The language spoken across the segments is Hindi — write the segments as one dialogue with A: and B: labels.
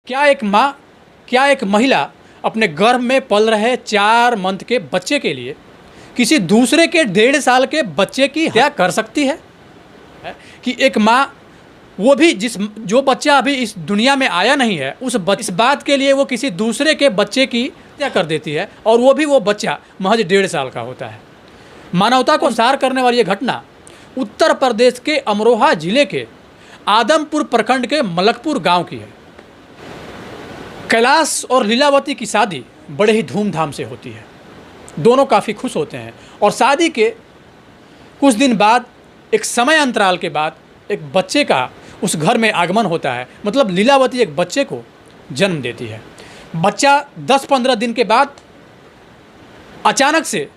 A: क्या एक महिला अपने गर्भ में पल रहे 4 मंथ के बच्चे के लिए किसी दूसरे के 1.5 साल के बच्चे की हत्या कर सकती है? कि एक माँ, वो भी जो बच्चा अभी इस दुनिया में आया नहीं है, इस बात के लिए वो किसी दूसरे के बच्चे की हत्या कर देती है, और वो बच्चा महज 1.5 साल का होता है। मानवता को संसार करने वाली ये घटना उत्तर प्रदेश के अमरोहा जिले के आदमपुर प्रखंड के मलकपुर गांव की है। कैलाश और लीलावती की शादी बड़े ही धूमधाम से होती है। दोनों काफ़ी खुश होते हैं, और शादी के कुछ दिन बाद, एक समय अंतराल के बाद, एक बच्चे का उस घर में आगमन होता है। मतलब लीलावती एक बच्चे को जन्म देती है। बच्चा 10-15 दिन के बाद अचानक से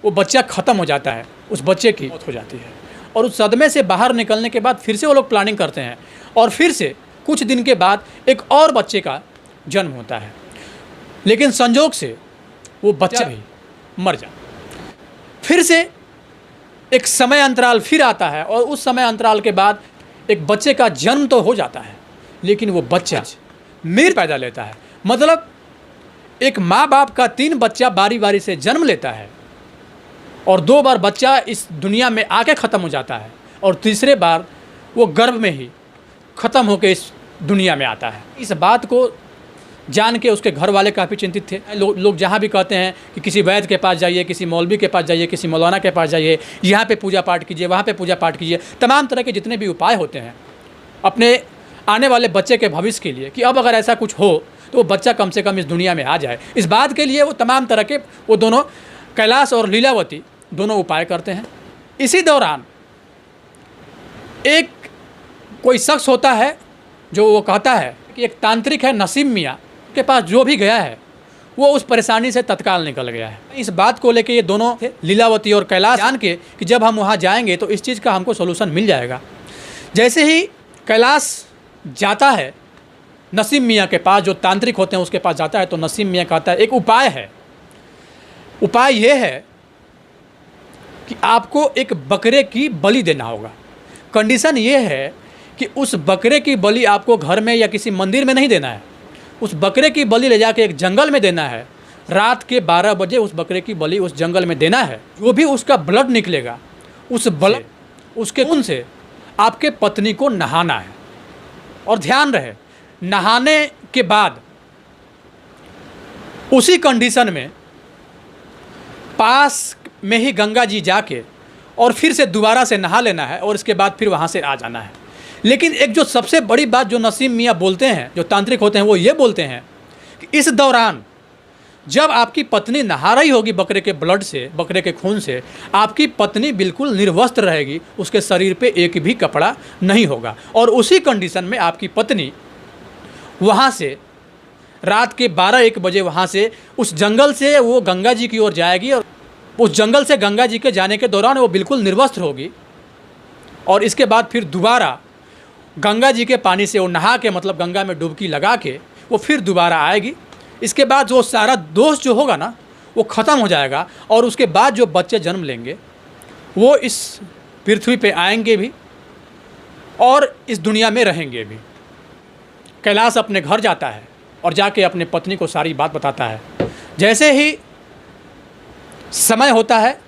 A: वो बच्चा ख़त्म हो जाता है, उस बच्चे की मौत हो जाती है। और उस सदमे से बाहर निकलने के बाद फिर से वो लोग प्लानिंग करते हैं, और फिर से कुछ दिन के बाद एक और बच्चे का जन्म होता है। लेकिन संजोग से वो बच्चा भी मर जाता। फिर से एक समय अंतराल फिर आता है, और उस समय अंतराल के बाद एक बच्चे का जन्म तो हो जाता है, लेकिन वो बच्चा मृत पैदा लेता है। मतलब एक माँ बाप का 3 बच्चा बारी बारी से जन्म लेता है, और 2 बार बच्चा इस दुनिया में आके ख़त्म हो जाता है, और तीसरे बार वो गर्भ में ही ख़त्म होकर इस दुनिया में आता है। इस बात को जान के उसके घर वाले काफ़ी चिंतित थे। लोग जहाँ भी कहते हैं कि किसी वैद्य के पास जाइए, किसी मौलवी के पास जाइए, किसी मौलाना के पास जाइए, यहाँ पे पूजा पाठ कीजिए, वहाँ पे पूजा पाठ कीजिए, तमाम तरह के जितने भी उपाय होते हैं अपने आने वाले बच्चे के भविष्य के लिए, कि अब अगर ऐसा कुछ हो तो वो बच्चा कम से कम इस दुनिया में आ जाए, इस बात के लिए वो तमाम तरह के वो दोनों कैलाश और लीलावती दोनों उपाय करते हैं। इसी दौरान एक कोई शख्स होता है जो वो कहता है कि एक तांत्रिक है नसीम मियाँ के पास जो भी गया है वो उस परेशानी से तत्काल निकल गया है। इस बात को लेके ये दोनों थे, लीलावती और कैलाश, जान के कि जब हम वहाँ जाएंगे तो इस चीज़ का हमको सोल्यूशन मिल जाएगा। जैसे ही कैलाश जाता है नसीम मियाँ के पास, जो तांत्रिक होते हैं उसके पास जाता है, तो नसीम मियाँ कहता है एक उपाय है। उपाय ये है कि आपको एक बकरे की बलि देना होगा। कंडीशन ये है कि उस बकरे की बलि आपको घर में या किसी मंदिर में नहीं देना है, उस बकरे की बलि ले जाके एक जंगल में देना है। रात के 12 बजे उस बकरे की बलि उस जंगल में देना है। जो भी उसका ब्लड निकलेगा, उस ब्लड, उसके खून से आपके पत्नी को नहाना है। और ध्यान रहे, नहाने के बाद उसी कंडीशन में पास में ही गंगा जी जाके और फिर से दोबारा से नहा लेना है, और इसके बाद फिर वहाँ से आ जाना है। लेकिन एक जो सबसे बड़ी बात जो नसीम मियाँ बोलते हैं, जो तांत्रिक होते हैं, वो ये बोलते हैं कि इस दौरान जब आपकी पत्नी नहा रही होगी बकरे के ब्लड से, बकरे के खून से, आपकी पत्नी बिल्कुल निर्वस्त्र रहेगी, उसके शरीर पे एक भी कपड़ा नहीं होगा। और उसी कंडीशन में आपकी पत्नी वहाँ से रात के 12-1 बजे वहाँ से उस जंगल से वो गंगा जी की ओर जाएगी, और उस जंगल से गंगा जी के जाने के दौरान वो बिल्कुल निर्वस्त्र होगी, और इसके बाद फिर दोबारा गंगा जी के पानी से वो नहा के, मतलब गंगा में डुबकी लगा के वो फिर दोबारा आएगी। इसके बाद जो सारा दोष जो होगा ना वो ख़त्म हो जाएगा, और उसके बाद जो बच्चे जन्म लेंगे वो इस पृथ्वी पे आएंगे भी और इस दुनिया में रहेंगे भी। कैलाश अपने घर जाता है और जाके अपने पत्नी को सारी बात बताता है। जैसे ही समय होता है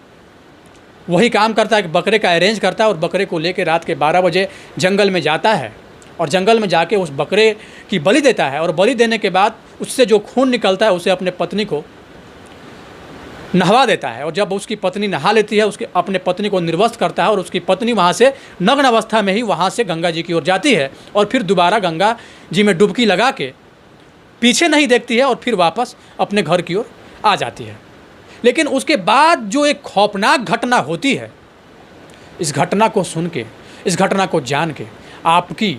A: वही काम करता है कि बकरे का अरेंज करता है, और बकरे को लेकर रात के 12 बजे जंगल में जाता है, और जंगल में जाके उस बकरे की बलि देता है। और बलि देने के बाद उससे जो खून निकलता है उसे अपने पत्नी को नहवा देता है, और जब उसकी पत्नी नहा लेती है उसके अपने पत्नी को निर्वस्त्र करता है, और उसकी पत्नी वहाँ से नग्न अवस्था में ही वहाँ से गंगा जी की ओर जाती है, और फिर दोबारा गंगा जी में डुबकी लगा के पीछे नहीं देखती है, और फिर वापस अपने घर की ओर आ जाती है। लेकिन उसके बाद जो एक खौफनाक घटना होती है, इस घटना को सुन के, इस घटना को जान के आपकी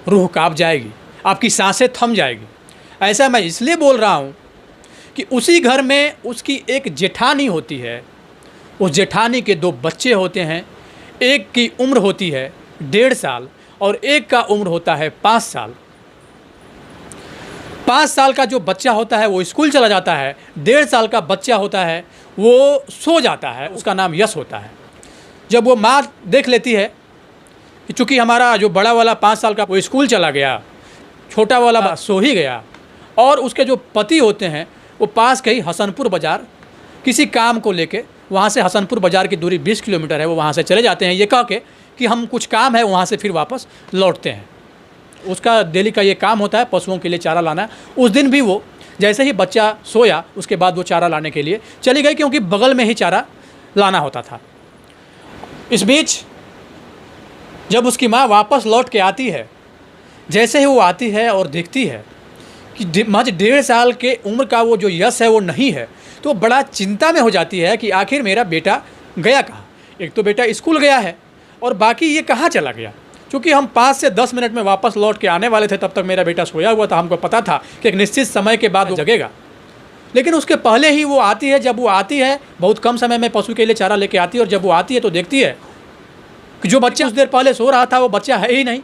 A: रूह कांप जाएगी, आपकी सांसें थम जाएगी। ऐसा मैं इसलिए बोल रहा हूँ कि उसी घर में उसकी एक जेठानी होती है। उस जेठानी के 2 बच्चे होते हैं। एक की उम्र होती है 1.5 साल, और एक का उम्र होता है 5 साल। 5 साल का जो बच्चा होता है वो स्कूल चला जाता है। 1.5 साल का बच्चा होता है वो सो जाता है, उसका नाम यश होता है। जब वो माँ देख लेती है कि चूँकि हमारा जो बड़ा वाला 5 साल का वो स्कूल चला गया, छोटा वाला सो ही गया और उसके जो पति होते हैं वो पास के ही हसनपुर बाज़ार किसी काम को लेके, वहाँ से हसनपुर बाज़ार की दूरी 20 किलोमीटर है, वो वहाँ से चले जाते हैं ये कह के कि हम कुछ काम है, वहाँ से फिर वापस लौटते हैं। उसका डेली का ये काम होता है पशुओं के लिए चारा लाना। उस दिन भी वो जैसे ही बच्चा सोया उसके बाद वो चारा लाने के लिए चली गई, क्योंकि बगल में ही चारा लाना होता था। इस बीच जब उसकी माँ वापस लौट के आती है, जैसे ही वो आती है और देखती है कि महज 1.5 साल के उम्र का वो जो यश है वो नहीं है, तो बड़ा चिंता में हो जाती है कि आखिर मेरा बेटा गया कहाँ। एक तो बेटा स्कूल गया है और बाकी ये कहाँ चला गया। क्योंकि हम 5 से 10 मिनट में वापस लौट के आने वाले थे, तब तक मेरा बेटा सोया हुआ था। हमको पता था कि एक निश्चित समय के बाद वो जगेगा, लेकिन उसके पहले ही वो आती है। जब वो आती है बहुत कम समय में पशु के लिए चारा लेके आती है, और जब वो आती है तो देखती है कि जो बच्चा कुछ देर पहले सो रहा था वो बच्चा है ही नहीं।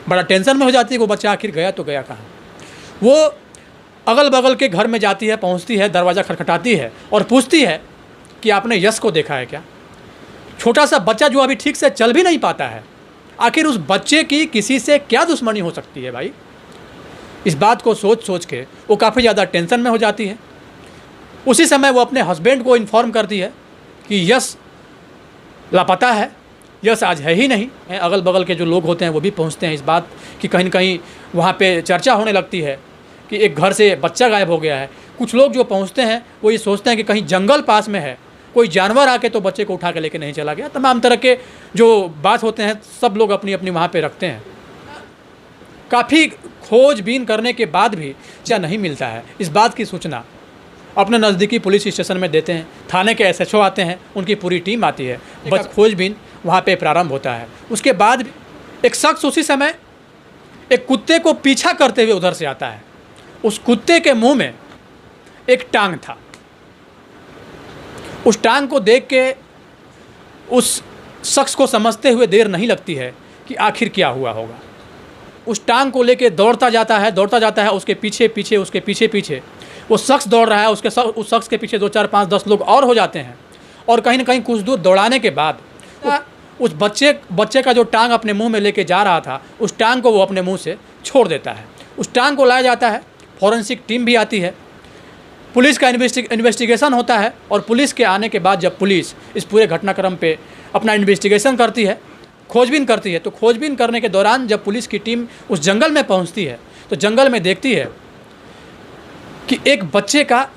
A: बड़ा टेंशन में हो जाती है कि वो बच्चा आखिर गया तो गया कहाँ। वो अगल बगल के घर में जाती है, पहुंचती है, दरवाज़ा खटखटाती है और पूछती है कि आपने यश को देखा है क्या। छोटा सा बच्चा जो अभी ठीक से चल भी नहीं पाता है, आखिर उस बच्चे की किसी से क्या दुश्मनी हो सकती है भाई। इस बात को सोच सोच के वो काफ़ी ज़्यादा टेंशन में हो जाती है। उसी समय वो अपने हस्बैंड को इन्फॉर्म करती है कि यश लापता है, यश आज है ही नहीं। अगल बगल के जो लोग होते हैं वो भी पहुंचते हैं। इस बात की कहीं न कहीं वहाँ पे चर्चा होने लगती है कि एक घर से बच्चा गायब हो गया है। कुछ लोग जो पहुँचते हैं वो ये सोचते हैं कि कहीं जंगल पास में है, कोई जानवर आके तो बच्चे को उठा के लेके नहीं चला गया। तमाम तरह के जो बात होते हैं सब लोग अपनी अपनी वहाँ पे रखते हैं। काफ़ी खोजबीन करने के बाद भी क्या नहीं मिलता है। इस बात की सूचना अपने नज़दीकी पुलिस स्टेशन में देते हैं। थाने के SHO आते हैं, उनकी पूरी टीम आती है। बस खोजबीन वहाँ पे प्रारंभ होता है। उसके बाद एक शख्स उसी समय एक कुत्ते को पीछा करते हुए उधर से आता है। उस कुत्ते के मुंह में एक टांग था। उस टांग को देख के उस शख्स को समझते हुए देर नहीं लगती है कि आखिर क्या हुआ होगा। उस टांग को लेके दौड़ता जाता है। उसके पीछे पीछे वो शख्स दौड़ रहा है। उस शख्स के पीछे 2, 4, 5, 10 लोग और हो जाते हैं। और कहीं ना कहीं कुछ दूर दौड़ाने के बाद उस बच्चे का जो टांग अपने मुंह में लेके जा रहा था, उस टांग को वो अपने मुंह से छोड़ देता है। उस टांग को लाया जाता है। फॉरेंसिक टीम भी आती है। पुलिस का इन्वेस्टिगेशन होता है। और पुलिस के आने के बाद जब पुलिस इस पूरे घटनाक्रम पे अपना इन्वेस्टिगेशन करती है, खोजबीन करती है, तो खोजबीन करने के दौरान जब पुलिस की टीम उस जंगल में पहुंचती है तो जंगल में देखती है कि एक बच्चे का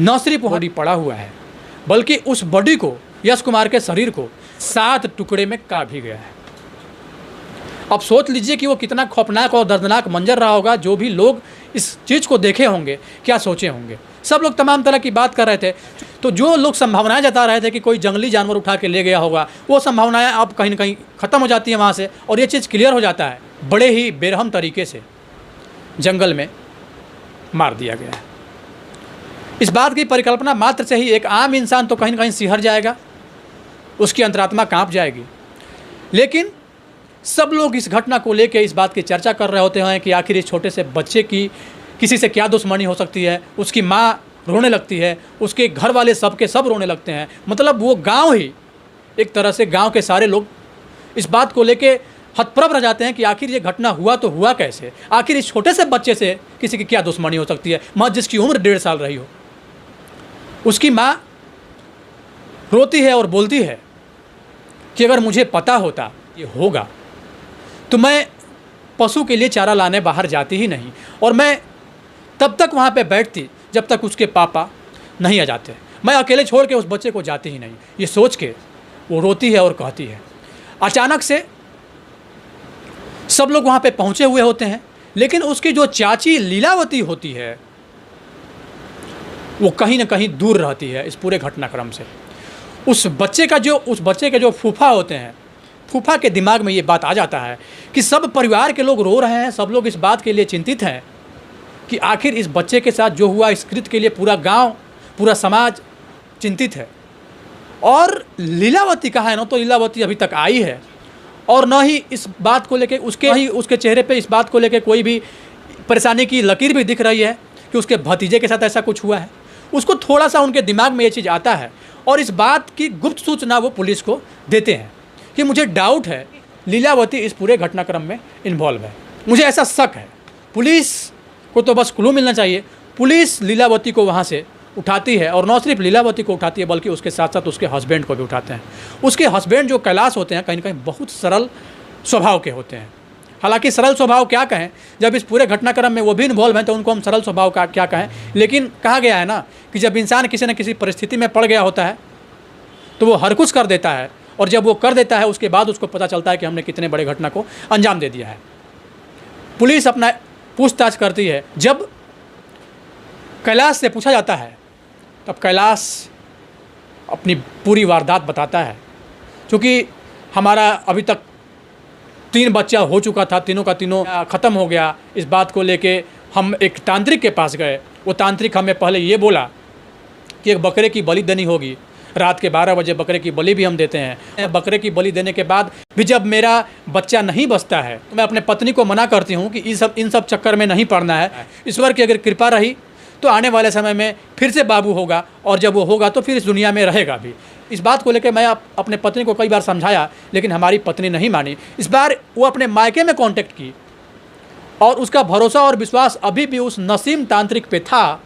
A: न सिर्फ बॉडी पड़ा हुआ है, बल्कि उस बॉडी को, यश कुमार के शरीर को 7 टुकड़े में काट भी गया है। अब सोच लीजिए कि वो कितना खौफनाक और दर्दनाक मंजर रहा होगा। जो भी लोग इस चीज़ को देखे होंगे क्या सोचे होंगे। सब लोग तमाम तरह की बात कर रहे थे। तो जो लोग संभावनाएं जता रहे थे कि कोई जंगली जानवर उठा के ले गया होगा, वो संभावनाएं अब कहीं ना कहीं ख़त्म हो जाती हैं वहाँ से, और ये चीज़ क्लियर हो जाता है। बड़े ही बेरहम तरीके से जंगल में मार दिया गया है। इस बात की परिकल्पना मात्र से ही एक आम इंसान तो कहीं ना कहीं सिहर जाएगा, उसकी अंतरात्मा कांप जाएगी। लेकिन सब लोग इस घटना को लेकर इस बात की चर्चा कर रहे होते हैं कि आखिर इस छोटे से बच्चे की किसी से क्या दुश्मनी हो सकती है। उसकी माँ रोने लगती है, उसके घर वाले सब के सब रोने लगते हैं। मतलब वो गांव ही एक तरह से, गांव के सारे लोग इस बात को लेके हतप्रभ रह जाते हैं कि आखिर ये घटना हुआ तो हुआ कैसे। आखिर इस छोटे से बच्चे से किसी की क्या दुश्मनी हो सकती है, माँ जिसकी उम्र 1.5 साल रही हो। उसकी माँ रोती है और बोलती है कि अगर मुझे पता होता ये होगा तो मैं पशु के लिए चारा लाने बाहर जाती ही नहीं, और मैं तब तक वहाँ पे बैठती जब तक उसके पापा नहीं आ जाते। मैं अकेले छोड़ के उस बच्चे को जाती ही नहीं। ये सोच के वो रोती है और कहती है। अचानक से सब लोग वहाँ पे पहुँचे हुए होते हैं, लेकिन उसकी जो चाची लीलावती होती है वो कहीं ना कहीं दूर रहती है इस पूरे घटनाक्रम से। उस बच्चे के जो फूफा होते हैं, फूफा के दिमाग में ये बात आ जाता है कि सब परिवार के लोग रो रहे हैं। सब लोग इस बात के लिए चिंतित हैं कि आखिर इस बच्चे के साथ जो हुआ, इस कृत्य के लिए पूरा गांव, पूरा समाज चिंतित है। और लीलावती कहाँ है ना, तो लीलावती अभी तक आई है, और न ही इस बात को लेके उसके चेहरे पे इस बात को लेके कोई भी परेशानी की लकीर भी दिख रही है कि उसके भतीजे के साथ ऐसा कुछ हुआ है। उसको थोड़ा सा उनके दिमाग में ये चीज़ आता है, और इस बात की गुप्त सूचना वो पुलिस को देते हैं कि मुझे डाउट है लीलावती इस पूरे घटनाक्रम में इन्वॉल्व है। मुझे ऐसा शक है, पुलिस को तो बस क्लू मिलना चाहिए। पुलिस लीलावती को वहाँ से उठाती है, और न सिर्फ लीलावती को उठाती है बल्कि उसके साथ साथ उसके हस्बैंड को भी उठाते हैं। उसके हस्बैंड जो कैलाश होते हैं, कहीं ना कहीं बहुत सरल स्वभाव के होते हैं। हालांकि सरल स्वभाव क्या कहें, जब इस पूरे घटनाक्रम में वो भी इन्वॉल्व हैं तो उनको हम सरल स्वभाव का क्या कहें। लेकिन कहा गया है ना कि जब इंसान किसी न किसी परिस्थिति में पड़ गया होता है तो वो हर कुछ कर देता है, और जब वो कर देता है उसके बाद उसको पता चलता है कि हमने कितने बड़े घटना को अंजाम दे दिया है। पुलिस अपना पूछताछ करती है। जब कैलाश से पूछा जाता है तब कैलाश अपनी पूरी वारदात बताता है। क्योंकि हमारा अभी तक 3 बच्चा हो चुका था, तीनों का तीनों ख़त्म हो गया। इस बात को लेके हम एक तांत्रिक के पास गए। वो तांत्रिक हमें पहले ये बोला कि एक बकरे की बलि देनी होगी, रात के 12 बजे बकरे की बलि भी हम देते हैं। बकरे की बलि देने के बाद भी जब मेरा बच्चा नहीं बचता है तो मैं अपने पत्नी को मना करती हूँ कि इन सब चक्कर में नहीं पड़ना है। ईश्वर की अगर कृपा रही तो आने वाले समय में फिर से बाबू होगा, और जब वो होगा तो फिर इस दुनिया में रहेगा भी। इस बात को लेकर मैं अपने पत्नी को कई बार समझाया, लेकिन हमारी पत्नी नहीं मानी। इस बार वो अपने मायके में कांटेक्ट की, और उसका भरोसा और विश्वास अभी भी उस नसीम तांत्रिक पे था।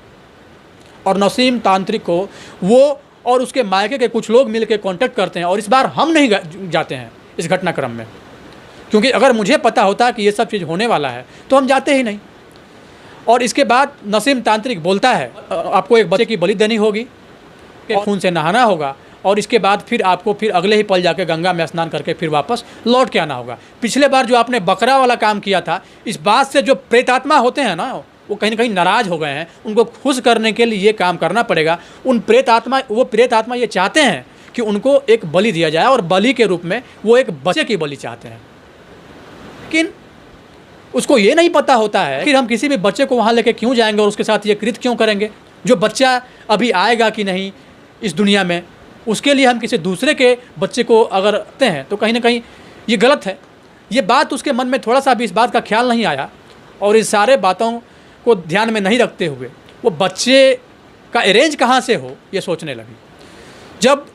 A: और नसीम तांत्रिक को वो और उसके मायके के कुछ लोग मिलकर कांटेक्ट करते हैं, और इस बार हम नहीं जाते हैं इस घटनाक्रम में, क्योंकि अगर मुझे पता होता कि ये सब चीज़ होने वाला है तो हम जाते ही नहीं। और इसके बाद नसीम तांत्रिक बोलता है आपको एक बच्चे की बलि देनी होगी, खून से नहाना होगा, और इसके बाद फिर आपको फिर अगले ही पल जाके गंगा में स्नान करके फिर वापस लौट के आना होगा। पिछले बार जो आपने बकरा वाला काम किया था, इस बात से जो प्रेतात्मा होते हैं ना, वो कहीं ना कहीं नाराज़ हो गए हैं। उनको खुश करने के लिए ये काम करना पड़ेगा। वो प्रेतात्मा ये चाहते हैं कि उनको एक बलि दिया जाए, और बलि के रूप में वो एक बच्चे की बलि चाहते हैं। लेकिन उसको ये नहीं पता होता है कि हम किसी भी बच्चे को वहाँ लेके क्यों जाएंगे और उसके साथ ये कृत्य क्यों करेंगे। जो बच्चा अभी आएगा कि नहीं इस दुनिया में, उसके लिए हम किसी दूसरे के बच्चे को अगर रखते हैं तो कहीं ना कहीं ये गलत है। ये बात उसके मन में थोड़ा सा भी इस बात का ख्याल नहीं आया, और इस सारे बातों को ध्यान में नहीं रखते हुए वो बच्चे का अरेंज कहाँ से हो ये सोचने लगी। जब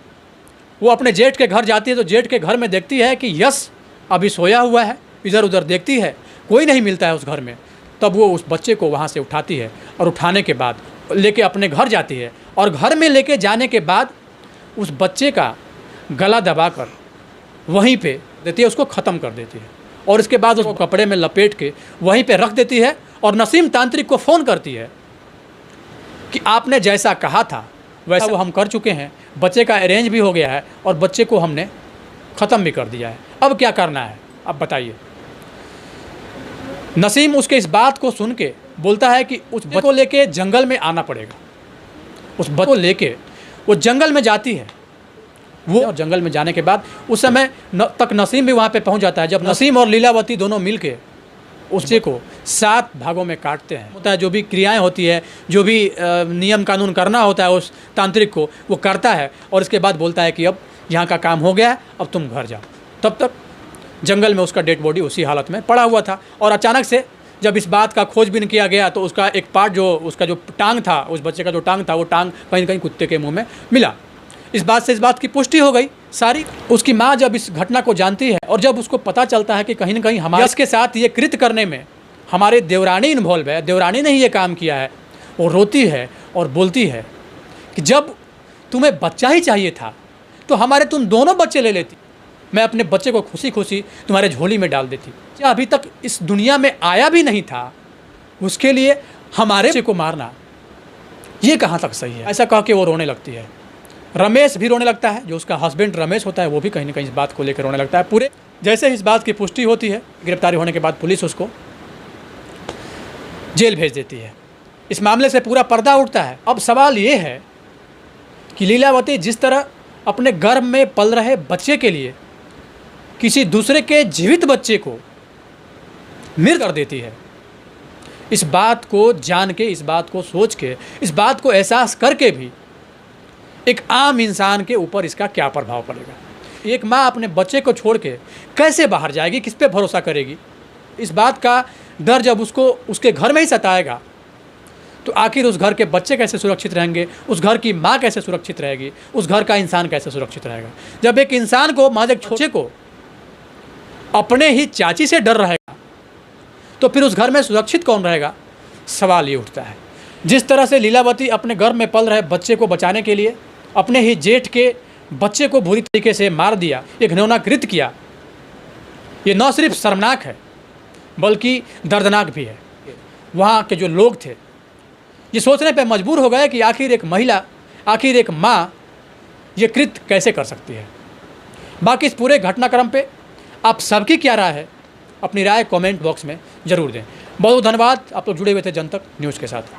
A: वो अपने जेठ के घर जाती है तो जेठ के घर में देखती है कि यश अभी सोया हुआ है। इधर उधर देखती है, कोई नहीं मिलता है उस घर में। तब वो उस बच्चे को वहाँ से उठाती है, और उठाने के बाद लेके अपने घर जाती है, और घर में लेके जाने के बाद उस बच्चे का गला दबाकर वहीं पे देती है, उसको ख़त्म कर देती है, और इसके बाद उसको कपड़े में लपेट के वहीं पे रख देती है। और नसीम तांत्रिक को फ़ोन करती है कि आपने जैसा कहा था वैसा वो हम कर चुके हैं, बच्चे का अरेंज भी हो गया है, और बच्चे को हमने ख़त्म भी कर दिया है। अब क्या करना है, अब बताइए। नसीम उसके इस बात को सुन के बोलता है कि उस बच्चे को लेके जंगल में आना पड़ेगा। उस बच्चे को लेके वो जंगल में जाती है। वो और जंगल में जाने के बाद उस समय तक नसीम भी वहाँ पे पहुँच जाता है। जब नसीम और लीलावती दोनों मिल के उस बच्चे को 7 भागों में काटते हैं, होता है जो भी क्रियाएं होती है, जो भी नियम कानून करना होता है उस तांत्रिक को, वो करता है। और इसके बाद बोलता है कि अब यहाँ का काम हो गया है, अब तुम घर जाओ। तब तक जंगल में उसका डेड बॉडी उसी हालत में पड़ा हुआ था। और अचानक से जब इस बात का खोजबीन किया गया तो उसका एक पार्ट, जो उसका जो टांग था, उस बच्चे का जो टांग था, वो टांग कहीं कहीं कुत्ते के मुंह में मिला। इस बात की पुष्टि हो गई सारी। उसकी माँ जब इस घटना को जानती है, और जब उसको पता चलता है कि कहीं ना कहीं हमारे के साथ ये कृत्य करने में हमारे देवरानी इन्वॉल्व है, देवरानी ने ही ये काम किया है, वो रोती है और बोलती है कि जब तुम्हें बच्चा ही चाहिए था तो हमारे तुम दोनों बच्चे ले लेती, मैं अपने बच्चे को खुशी खुशी तुम्हारे झोली में डाल देती। अभी तक इस दुनिया में आया भी नहीं था, उसके लिए हमारे बच्चे को मारना ये कहाँ तक सही है। ऐसा कह के वो रोने लगती है। रमेश भी रोने लगता है, जो उसका हस्बैंड रमेश होता है, वो भी कहीं ना कहीं इस बात को लेकर रोने लगता है। पूरे जैसे इस बात की पुष्टि होती है, गिरफ्तारी होने के बाद पुलिस उसको जेल भेज देती है। इस मामले से पूरा पर्दा उठता है। अब सवाल ये है कि लीलावती जिस तरह अपने गर्भ में पल रहे बच्चे के लिए किसी दूसरे के जीवित बच्चे को मृत कर देती है, इस बात को जान के, इस बात को सोच के, इस बात को एहसास करके भी एक आम इंसान के ऊपर इसका क्या प्रभाव पड़ेगा। एक माँ अपने बच्चे को छोड़ के कैसे बाहर जाएगी, किस पे भरोसा करेगी। इस बात का डर जब उसको उसके घर में ही सताएगा तो आखिर उस घर के बच्चे कैसे सुरक्षित रहेंगे, उस घर की माँ कैसे सुरक्षित रहेगी, उस घर का इंसान कैसे सुरक्षित रहेगा। जब एक इंसान को, माँ एक छोटे को अपने ही चाची से डर रहेगा तो फिर उस घर में सुरक्षित कौन रहेगा? सवाल ये उठता है। जिस तरह से लीलावती अपने गर्भ में पल रहे बच्चे को बचाने के लिए अपने ही जेठ के बच्चे को बुरी तरीके से मार दिया, एक घिनौना कृत्य किया, ये न सिर्फ शर्मनाक है बल्कि दर्दनाक भी है। वहाँ के जो लोग थे ये सोचने पे मजबूर हो गए कि आखिर एक महिला, आखिर एक माँ ये कृत्य कैसे कर सकती है। बाकी इस पूरे घटनाक्रम पे आप सबकी क्या राय है, अपनी राय कमेंट बॉक्स में ज़रूर दें। बहुत धन्यवाद, आप लोग जुड़े हुए थे जनतक न्यूज़ के साथ।